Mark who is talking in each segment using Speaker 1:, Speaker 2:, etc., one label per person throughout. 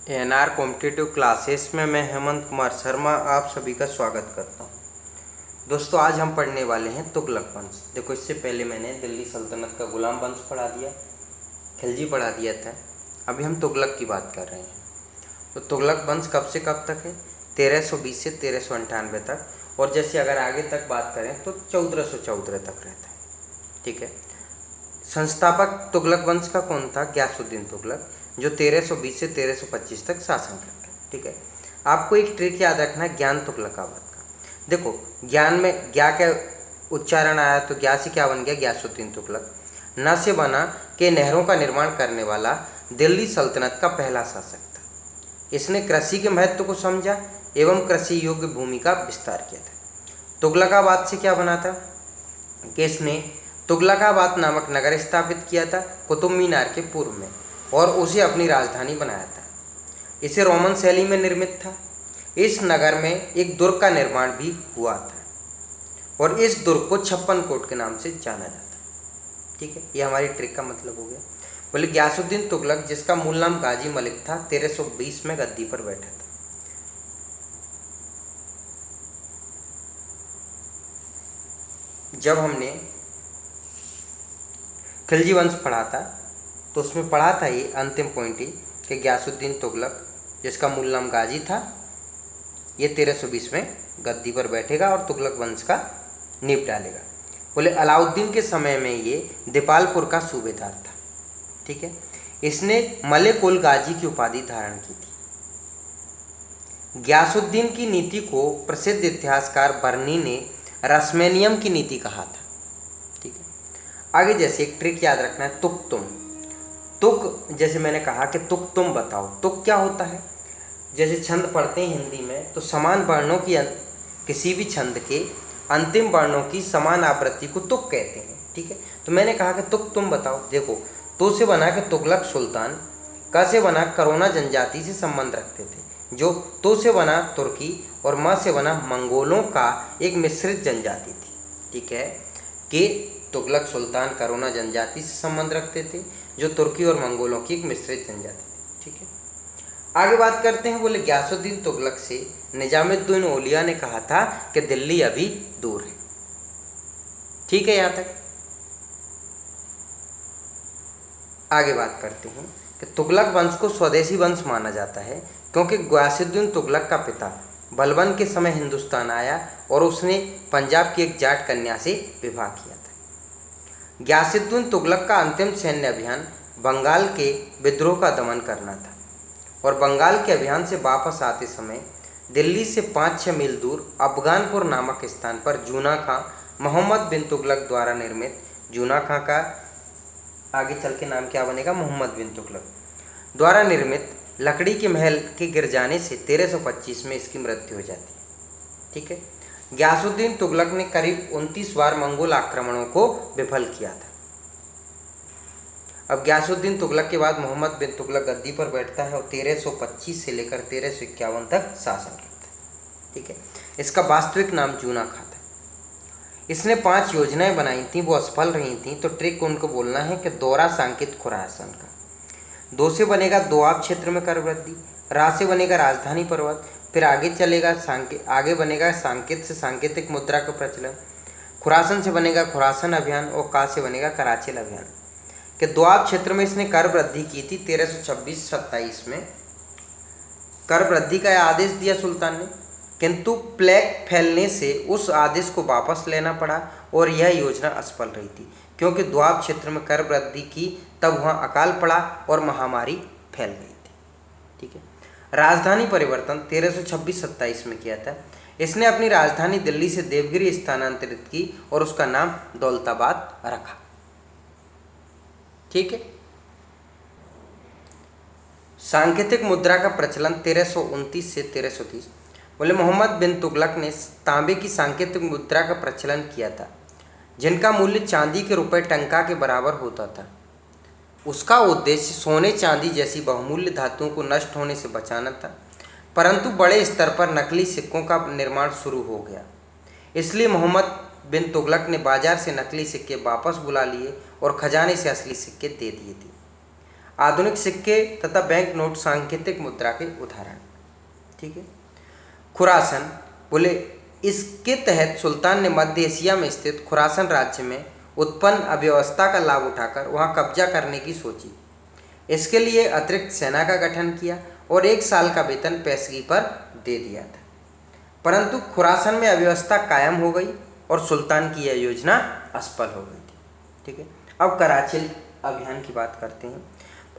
Speaker 1: NR competitive classes में मैं हेमंत कुमार शर्मा आप सभी का स्वागत करता हूं। दोस्तों, आज हम पढ़ने वाले हैं तुगलक वंश। देखो, इससे पहले मैंने दिल्ली सल्तनत का गुलाम वंश पढ़ा दिया, खिलजी पढ़ा दिया था। अभी हम तुगलक की बात कर रहे हैं। तो तुगलक वंश कब से कब तक है? 1320 से 1398 तक। और जैसे अगर आगे तक बात करें तो 1414 तक रहता है। ठीक है। संस्थापक तुगलक वंश का कौन था? ग्यासुद्दीन तुगलक, जो 1320 से 1325 तक शासन करते हैं। ठीक है। आपको एक ट्रिक याद रखना है ज्ञान तुगलकाबाद का। देखो, ज्ञान में ज्ञा का उच्चारण आया तो ज्ञा से क्या बन गया? ग्यासुद्दीन तुगलक। न से बना के नहरों का निर्माण करने वाला दिल्ली सल्तनत का पहला शासक था। इसने कृषि के महत्व को समझा एवं कृषि योग्य भूमि का विस्तार किया था। तुगलकाबाद से क्या बना था कि इसने तुगलकाबाद नामक नगर स्थापित किया था कुतुब मीनार के पूर्व में, और उसे अपनी राजधानी बनाया था। इसे रोमन शैली में निर्मित था। इस नगर में एक दुर्ग का निर्माण भी हुआ था और इस दुर्ग को 56 कोट के नाम से जाना जाता है। ठीक है, ये हमारी ट्रिक का मतलब हो गया। बोले ग्यासुद्दीन तुगलक, जिसका मूल नाम गाजी मलिक था, 1320 में गद्दी पर बैठा था। जब हमने खिलजी वंश पढ़ा था तो उसमें पढ़ा था ये अंतिम पॉइंट ही कि ग्यासुद्दीन तुगलक, जिसका मूल नाम गाजी था, ये 1320 में गद्दी पर बैठेगा और तुगलक वंश का नींव डालेगा। बोले अलाउद्दीन के समय में ये दीपालपुर का सूबेदार था। ठीक है। इसने मलिक उल गाजी की उपाधि धारण की थी। ग्यासुद्दीन की नीति को प्रसिद्ध इतिहासकार बर्नी ने रस्मेनियम की नीति कहा था। ठीक है। आगे जैसे एक ट्रिक याद रखना है, तुक तुम। तुक, जैसे मैंने कहा कि तुक तुम बताओ। तुक क्या होता है? जैसे छंद पढ़ते हैं हिंदी में तो समान वर्णों की किसी भी छंद के अंतिम वर्णों की समान आवृत्ति को तुक कहते हैं। ठीक है। तो मैंने कहा कि तुक तुम बताओ। देखो, तो से बना के तुगलक सुल्तान, क से बना करोना जनजाति से संबंध रखते थे, जो तो से बना तुर्की, और म से बना मंगोलों का एक मिश्रित जनजाति थी। ठीक है, कि तुगलक सुल्तान करोना जनजाति से संबंध रखते थे, जो तुर्की और मंगोलों की एक मिश्रित जनजाति थी। ठीक है। आगे बात करते हैं। बोले ग्यासुद्दीन तुगलक से निजामुद्दीन औलिया ने कहा था कि दिल्ली अभी दूर है। ठीक है, यहाँ तक। आगे बात करते हैं कि तुगलक वंश को स्वदेशी वंश माना जाता है क्योंकि ग्यासुद्दीन तुगलक का पिता बलबन के समय हिंदुस्तान आया और उसने पंजाब की एक जाट कन्या से विवाह किया था। ग्यासुद्दीन तुगलक का अंतिम सैन्य अभियान बंगाल के विद्रोह का दमन करना था, और बंगाल के अभियान से वापस आते समय दिल्ली से 5-6 मील दूर अफगानपुर नामक स्थान पर जूना खां, मोहम्मद बिन तुगलक द्वारा निर्मित, जूना खां का आगे चल के नाम क्या बनेगा? मोहम्मद बिन तुगलक द्वारा निर्मित लकड़ी के महल के गिर जाने से 1325 में इसकी मृत्यु हो जाती है। ठीक है। ग्यासुद्दीन तुगलक ने करीब 29 बार मंगोल आक्रमणों को विफल किया था। अब ग्यासुद्दीन तुगलक के बाद मोहम्मद बिन तुगलक गद्दी पर बैठता है और 1325 से लेकर 1351 तक शासन करता है। ठीक है। इसका वास्तविक नाम जूना खां था। इसने 5 योजनाएं बनाई थी, वो असफल रही थी। तो ट्रिक उनको बोलना है कि दौरा सांकेत खुरासान का। 2 से बनेगा दोआब क्षेत्र में कर वृद्धि, रा से बनेगा राजधानी पर्वत, फिर आगे चलेगा आगे बनेगा सांकेत से सांकेतिक मुद्रा का प्रचलन, खुरासन से बनेगा खुरासन अभियान, और का से बनेगा कराचेल अभियान। कि दोआब क्षेत्र में इसने कर वृद्धि की थी 1326-27 में। कर वृद्धि का आदेश दिया सुल्तान ने, किंतु प्लेग फैलने से उस आदेश को वापस लेना पड़ा और यह योजना असफल रही थी, क्योंकि दोआब क्षेत्र में कर वृद्धि की तब वहाँ अकाल पड़ा और महामारी फैल गई थी। ठीक है। राजधानी परिवर्तन 1326-27 में किया था। इसने अपनी राजधानी दिल्ली से देवगिरी स्थानांतरित की और उसका नाम दौलताबाद रखा। ठीक है। सांकेतिक मुद्रा का प्रचलन 1329 से 1330। बोले मोहम्मद बिन तुगलक ने तांबे की सांकेतिक मुद्रा का प्रचलन किया था, जिनका मूल्य चांदी के रुपए टंका के बराबर होता था। उसका उद्देश्य सोने चांदी जैसी बहुमूल्य धातुओं को नष्ट होने से बचाना था, परंतु बड़े स्तर पर नकली सिक्कों का निर्माण शुरू हो गया। इसलिए मोहम्मद बिन तुगलक ने बाजार से नकली सिक्के वापस बुला लिए और खजाने से असली सिक्के दे दिए थे। आधुनिक सिक्के तथा बैंक नोट सांकेतिक मुद्रा के उदाहरण। ठीक है। खुरासन, बोले इसके तहत सुल्तान ने मध्य एशिया में स्थित खुरासन राज्य में उत्पन्न अव्यवस्था का लाभ उठाकर वहां कब्जा करने की सोची। इसके लिए अतिरिक्त सेना का गठन किया और 1 साल का वेतन पेशगी पर दे दिया था, परंतु खुरासन में अव्यवस्था कायम हो गई और सुल्तान की यह योजना असफल हो गई थी। ठीक है। अब कराचिल अभियान की बात करते हैं।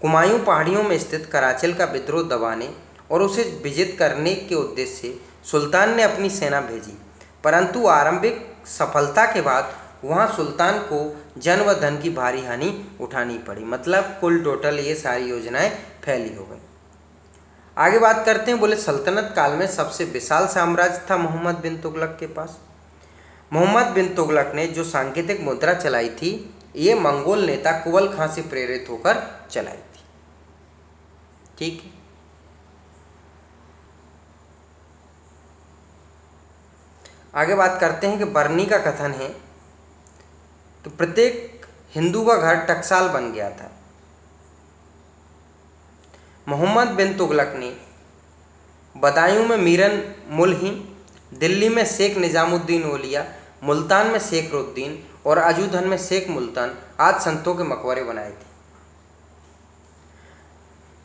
Speaker 1: कुमायूं पहाड़ियों में स्थित कराचिल का विद्रोह दबाने और उसे विजित करने के उद्देश्य से सुल्तान ने अपनी सेना भेजी, परंतु आरंभिक सफलता के बाद वहां सुल्तान को जन व धन की भारी हानि उठानी पड़ी। मतलब कुल टोटल ये सारी योजनाएं फैली हो गई। आगे बात करते हैं। बोले सल्तनत काल में सबसे विशाल साम्राज्य था मोहम्मद बिन तुगलक के पास। मोहम्मद बिन तुगलक ने जो सांकेतिक मुद्रा चलाई थी, ये मंगोल नेता कुबल खां से प्रेरित होकर चलाई थी। ठीक है। आगे बात करते हैं कि बरनी का कथन है तो प्रत्येक हिंदू का घर टकसाल बन गया था। मोहम्मद बिन तुगलक ने बदायूं में मीरन मुल्ही, दिल्ली में शेख निजामुद्दीन औलिया, मुल्तान में शेख रुद्दीन और अजूधन में शेख मुल्तान आदि संतों के मकबरे बनाए थे।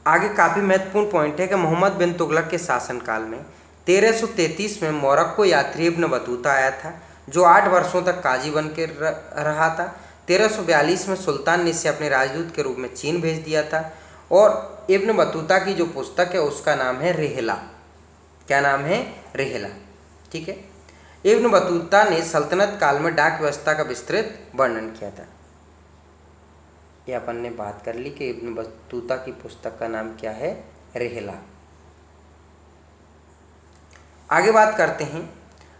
Speaker 1: आगे काफ़ी महत्वपूर्ण पॉइंट है कि मोहम्मद बिन तुगलक के शासनकाल में 1333 में मोरक्को यात्री इब्न बतूता आया था, जो 8 वर्षों तक काजी बन के रहा था। 1342 में सुल्तान ने इसे अपने राजदूत के रूप में चीन भेज दिया था और इब्न बतूता की जो पुस्तक है उसका नाम है रिहला। क्या नाम है? रिहला। ठीक है। इब्न बतूता ने सल्तनत काल में डाक व्यवस्था का विस्तृत वर्णन किया था। ये अपन ने बात कर ली कि इब्न बतूता की पुस्तक का नाम क्या है? रिहला। आगे बात करते हैं।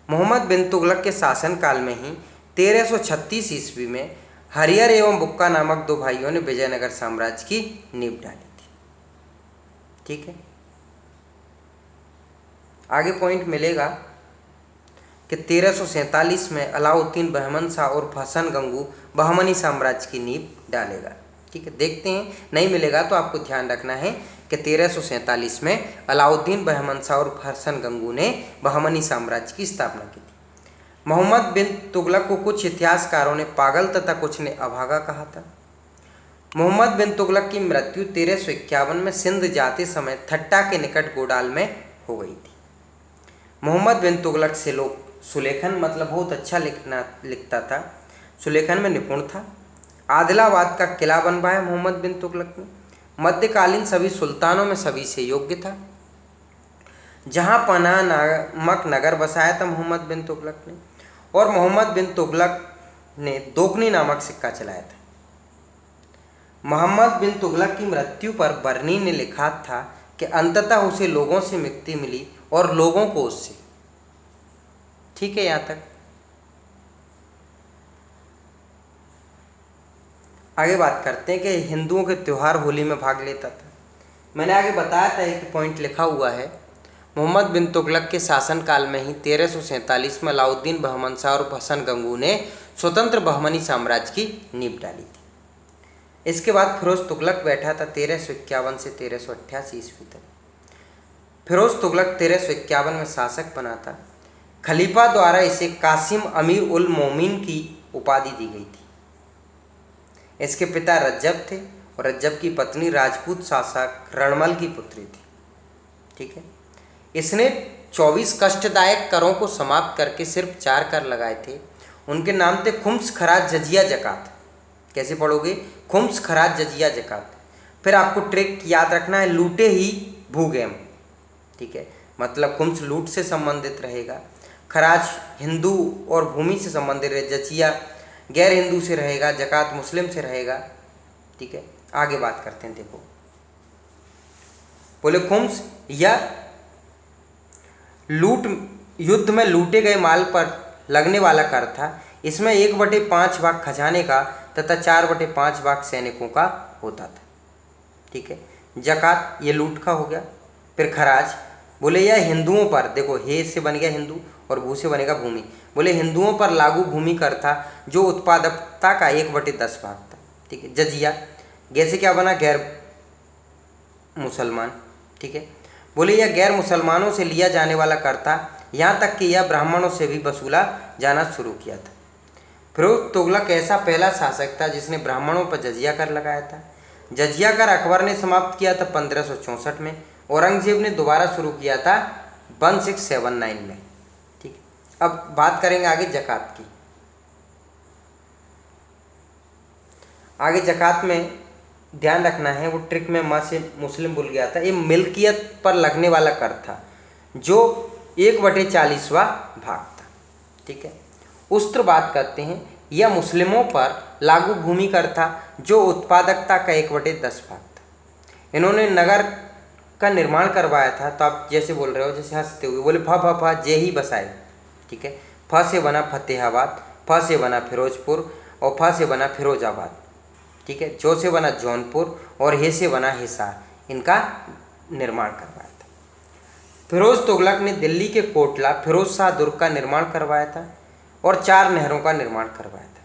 Speaker 1: मोहम्मद बिन तुगलक के शासनकाल में ही 1336 ईस्वी में हरियर एवं बुक्का नामक 2 भाइयों ने विजयनगर साम्राज्य की नींव डाली थी। ठीक है। आगे पॉइंट मिलेगा कि 1347 में अलाउद्दीन बहमन शाह और हसन गंगू बहमनी साम्राज्य की नींव डालेगा। ठीक है। देखते हैं, नहीं मिलेगा तो आपको ध्यान रखना है कि 1347 में अलाउद्दीन बहमन शाह और हसन गंगू ने बहमनी साम्राज्य की स्थापना की थी। मोहम्मद बिन तुगलक को कुछ इतिहासकारों ने पागल तथा कुछ ने अभागा कहा था। मोहम्मद बिन तुगलक की मृत्यु 1351 में सिंध जाते समय थट्टा के निकट गोडाल में हो गई थी। मोहम्मद बिन तुगलक से लोग सुलेखन मतलब बहुत अच्छा लिखता था, सुलेखन में निपुण था। आदिलाबाद का किला बनवाया मोहम्मद बिन तुगलक ने। मध्यकालीन सभी सुल्तानों में सभी से योग्य था। जहां पनाह नामक नगर बसाया था मोहम्मद बिन तुगलक ने, और मोहम्मद बिन तुगलक ने दोगनी नामक सिक्का चलाया था। मोहम्मद बिन तुगलक की मृत्यु पर बर्नी ने लिखा था कि अंततः उसे लोगों से मुक्ति मिली और लोगों को उससे। ठीक है। यहाँ तक आगे बात करते हैं कि हिंदुओं के त्यौहार होली में भाग लेता था। मैंने आगे बताया था, एक पॉइंट लिखा हुआ है। मोहम्मद बिन तुगलक के शासनकाल में ही 1347 में अलाउद्दीन बहमन शाह और हसन गंगू ने स्वतंत्र बहमनी साम्राज्य की नींव डाली थी। इसके बाद फिरोज तुगलक बैठा था 1351 से 1388 ईस्वी तक। फिरोज तुगलक 1351 में शासक बना था। खलीफा द्वारा इसे कासिम अमीर उल मोमिन की उपाधि दी गई थी। इसके पिता रज्जब थे और रज्जब की पत्नी राजपूत शासक रणमल की पुत्री थी। ठीक है। इसने 24 कष्टदायक करों को समाप्त करके सिर्फ 4 कर लगाए थे। उनके नाम थे खुम्स, खराज, जजिया, जकात। कैसे पढ़ोगे? खुम्स, खराज, जजिया, जकात। फिर आपको ट्रिक याद रखना है, लूटे ही भूगेम। ठीक है। मतलब खुम्स लूट से संबंधित रहेगा, खराज हिंदू और भूमि से संबंधित रहे, जजिया गैर हिंदू से रहेगा, जकात मुस्लिम से रहेगा। ठीक है। आगे बात करते हैं। देखो, बोले खुम्स या लूट युद्ध में लूटे गए माल पर लगने वाला कर था। इसमें 1/5 भाग खजाने का तथा 4/5 भाग सैनिकों का होता था। ठीक है। जकात ये लूट का हो गया। फिर खराज, बोले यह हिंदुओं पर, देखो हे से बन गया हिंदू और भू से बनेगा भूमि, बोले हिंदुओं पर लागू भूमि कर था जो उत्पादकता का 1/10 भाग था। ठीक है। जजिया, जैसे क्या बना? गैर मुसलमान। ठीक है, बोले यह गैर मुसलमानों से लिया जाने वाला कर था, यहाँ तक कि यह ब्राह्मणों से भी वसूला जाना शुरू किया था। फिरोज तुगलक ऐसा पहला शासक था जिसने ब्राह्मणों पर जजिया कर लगाया था। जजिया कर अकबर ने समाप्त किया था 1564 में, औरंगजेब ने दोबारा शुरू किया था 1679 में। ठीक है, अब बात करेंगे आगे ज़कात की। आगे ज़कात में ध्यान रखना है, वो ट्रिक में माँ से मुस्लिम भूल गया था। ये मिल्कियत पर लगने वाला कर था जो 1/40वां भाग था। ठीक है, उस्त्र बात करते हैं, यह मुस्लिमों पर लागू भूमि कर था जो उत्पादकता का 1/10 भाग था। इन्होंने नगर का निर्माण करवाया था। तो आप जैसे बोल रहे हो, जैसे हंसते हुए बोले फा जे ही बसाए। ठीक है, फ से बना फतेहाबाद, फ से बना फिरोजपुर और फ से बना फिरोजाबाद। ठीक है, जो से बना जौनपुर और हे से बना हिसार। इनका निर्माण करवाया था। फिरोज तुगलक ने दिल्ली के कोटला फिरोज शाह दुर्ग का निर्माण करवाया था और 4 नहरों का निर्माण करवाया था।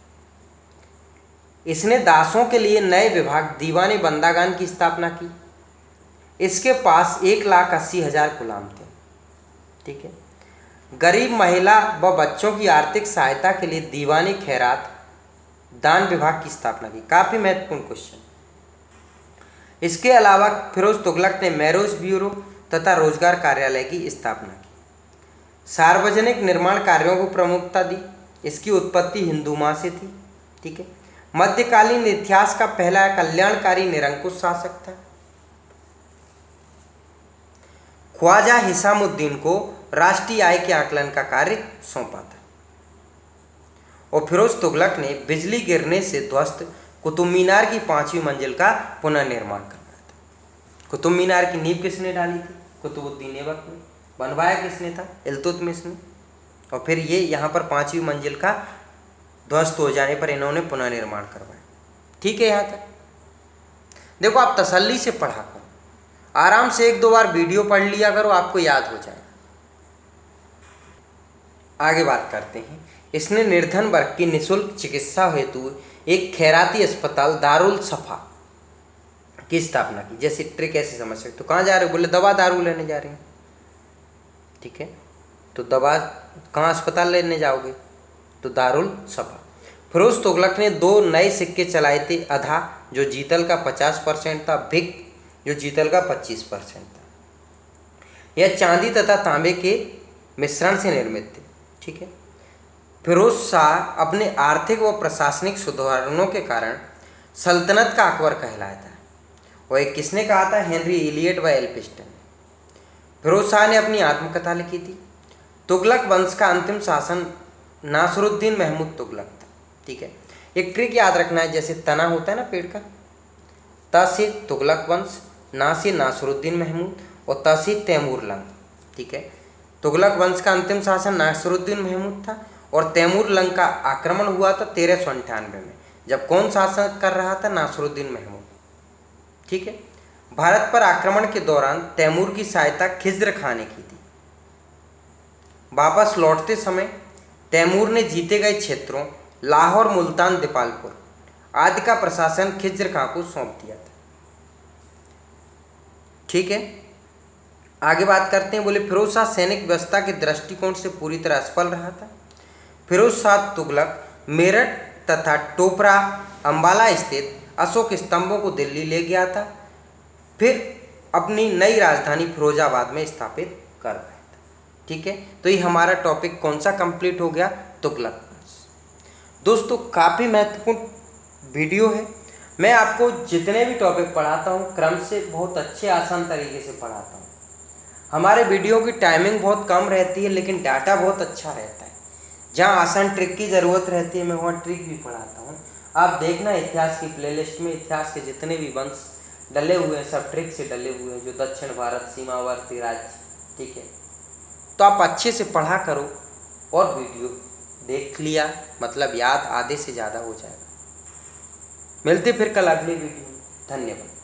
Speaker 1: इसने दासों के लिए नए विभाग दीवाने बंदागान की स्थापना की। इसके पास 1,80,000 गुलाम थे। ठीक है, गरीब महिला व बच्चों की आर्थिक सहायता के लिए दीवानी खैरात दान विभाग की स्थापना की। काफ़ी महत्वपूर्ण क्वेश्चन। इसके अलावा फिरोज तुगलक ने मैरोज ब्यूरो तथा रोजगार कार्यालय की स्थापना की। सार्वजनिक निर्माण कार्यों को प्रमुखता दी। इसकी उत्पत्ति हिंदू माँ से थी। ठीक है, मध्यकालीन इतिहास का पहला कल्याणकारी निरंकुश शासक था। ख्वाजा हिसामुद्दीन को राष्ट्रीय आय के आकलन का कार्य सौंपा था। और फिरोज तुगलक ने बिजली गिरने से ध्वस्त कुतुब मीनार की 5वीं मंजिल का पुनर्निर्माण करवाया था। कुतुब मीनार की नींव किसने डाली थी? कुतुबुद्दीन ऐबक ने। बनवाया किसने था? इल्तुतमिश ने। और फिर ये यहाँ पर 5वीं मंजिल का ध्वस्त हो जाने पर इन्होंने पुनर्निर्माण करवाया। ठीक है, यहाँ तक देखो, आप तसल्ली से पढ़ा करो, आराम से 1-2 बार वीडियो पढ़ लिया करो, आपको याद हो जाएगा। आगे बात करते हैं, इसने निर्धन वर्ग की निःशुल्क चिकित्सा हेतु एक खैराती अस्पताल दारुल सफा की स्थापना की। जैसे ट्रिक ऐसे समझ सकते हो, कहाँ जा रहे हो? बोले दवा दारू लेने जा रहे हैं। ठीक है, तो दवा कहाँ अस्पताल लेने जाओगे? तो दारुल सफा। फिरोज तुगलक ने 2 नए सिक्के चलाए थे, अधा जो जीतल का 50% था, भिक जो जीतल का 25% था। यह चांदी तथा तांबे के मिश्रण से निर्मित थे। ठीक है, फिरोज शाह अपने आर्थिक व प्रशासनिक सुधारों के कारण सल्तनत का अकबर कहलाया था। और एक किसने कहा था? हेनरी इलियट व एल्फिंस्टन ने। फिरोज शाह ने अपनी आत्मकथा लिखी थी। तुगलक वंश का अंतिम शासन नासिरुद्दीन महमूद तुगलक था। ठीक है, एक ट्रिक याद रखना है, जैसे तना होता है ना पेड़ का, त से तुगलक वंश, ना से नासिरुद्दीन महमूद और त से तैमूर लंग। ठीक है, तुगलक वंश का अंतिम शासन नासिरुद्दीन महमूद था और तैमूर लंग का आक्रमण हुआ था 1398 में, जब कौन शासन कर रहा था? नासिरुद्दीन महमूद। ठीक है, भारत पर आक्रमण के दौरान तैमूर की सहायता खिज्र खां ने की थी। वापस लौटते समय तैमूर ने जीते गए क्षेत्रों लाहौर, मुल्तान, दीपालपुर आदि का प्रशासन खिज्र खां को सौंप दिया था। ठीक है, आगे बात करते हैं। बोले फिरोज शाह सैनिक व्यवस्था के दृष्टिकोण से पूरी तरह असफल रहा था। फिरोज शाह तुगलक मेरठ तथा टोपरा, अंबाला स्थित अशोक स्तंभों को दिल्ली ले गया था, फिर अपनी नई राजधानी फिरोजाबाद में स्थापित कर रहा था। ठीक है, तो ये हमारा टॉपिक कौन सा कंप्लीट हो गया? तुगलक। दोस्तों, काफ़ी महत्वपूर्ण वीडियो है। मैं आपको जितने भी टॉपिक पढ़ाता हूँ क्रम से बहुत अच्छे आसान तरीके से पढ़ाता हूँ। हमारे वीडियो की टाइमिंग बहुत कम रहती है लेकिन डाटा बहुत अच्छा रहता है। जहाँ आसान ट्रिक की ज़रूरत रहती है मैं वहाँ ट्रिक भी पढ़ाता हूँ। आप देखना इतिहास की प्लेलिस्ट में इतिहास के जितने भी वंश डले हुए हैं सब ट्रिक से डले हुए हैं, जो दक्षिण भारत सीमावर्ती राज्य। ठीक है, तो आप अच्छे से पढ़ा करो और वीडियो देख लिया मतलब याद आधे से ज़्यादा हो जाएगा। मिलते फिर कल अगले वीडियो में। धन्यवाद।